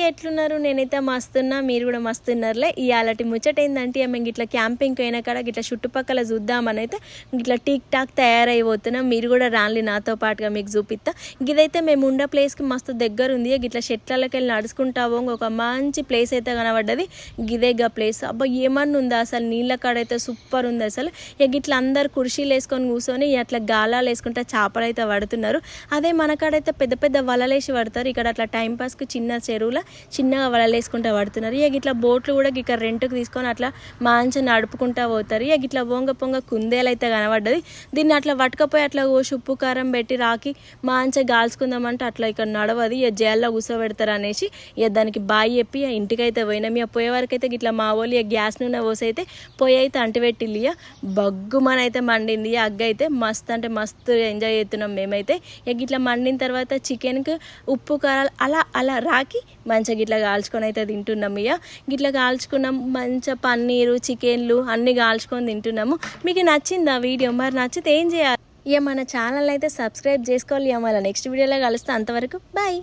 ఎట్లున్నారు? నేనైతే మస్తున్నా, మీరు కూడా మస్తున్నారులే. ఇయాలటి ముచ్చట ఏందంటే మేము ఇట్లా క్యాంపింగ్కి అయినా కాడ ఇట్లా చుట్టుపక్కల చూద్దామని అయితే ఇట్లా టిక్ టాక్ తయారైపోతున్నాం. మీరు కూడా రాన్లి నాతో పాటుగా మీకు చూపిస్తా. ఇదైతే మేము ఉండే ప్లేస్కి మస్తు దగ్గర ఉంది. ఇట్లా చెట్లకి వెళ్ళి నడుచుకుంటావో ఒక మంచి ప్లేస్ అయితే కనబడ్డది. గిదేగా ప్లేస్. అబ్బా ఏమన్నా ఉందా అసలు, నీళ్ళ కాడైతే సూపర్ ఉంది అసలు. ఇట్లా అందరు కుర్చీలు వేసుకొని కూర్చొని అట్లా గాలాలు వేసుకుంటే చేపలు అయితే పడుతున్నారు. అదే మన కాడైతే పెద్ద పెద్ద వలలేసి పడతారు. ఇక్కడ అట్లా టైంపాస్కి చిన్న చెరువులో చిన్నగా వలలేసుకుంటూ పడుతున్నారు. ఇట్లా బోట్లు కూడా ఇక్కడ రెంట్కి తీసుకొని అట్లా మంచిగా నడుపుకుంటూ పోతారు. ఇట్లా పొంగ పొంగ కుందేలు అయితే కనబడ్డది. దీన్ని అట్లా పట్టుకపోయి అట్లా ఉప్పు కారం పెట్టి రాకి మంచిగా గాల్చుకుందామంటే అట్లా ఇక్కడ నడవది. జైల్లో కూర్చోబెడతారు అనేసి దానికి బాయ్ చెప్పి ఇంటికైతే పోయినాం. పోయే వరకు అయితే ఇట్లా మా వాళ్ళు గ్యాస్ నూనె పోసి అయితే పొయ్యి అయితే అంటిపెట్టిల్లి. బగ్గుమనైతే మండింది. అగ్గ అయితే మస్తు అంటే మస్తు ఎంజాయ్ చేస్తున్నాం మేమైతే. ఇట్లా మండిన తర్వాత చికెన్కి ఉప్పు కారాలు అలా అలా రాకి మంచిగా ఇట్లా కాల్చుకొని అయితే తింటున్నాం. ఇట్లా కాల్చుకున్నాం. మంచిగా పన్నీరు చికెన్లు అన్నీ కాల్చుకొని తింటున్నాము. మీకు నచ్చిందా వీడియో? మరి నచ్చితే ఏం చేయాలి? మన ఛానల్ అయితే సబ్స్క్రైబ్ చేసుకోవాలి. మళ్ళీ నెక్స్ట్ వీడియోలో కలుస్తా. అంతవరకు బాయ్.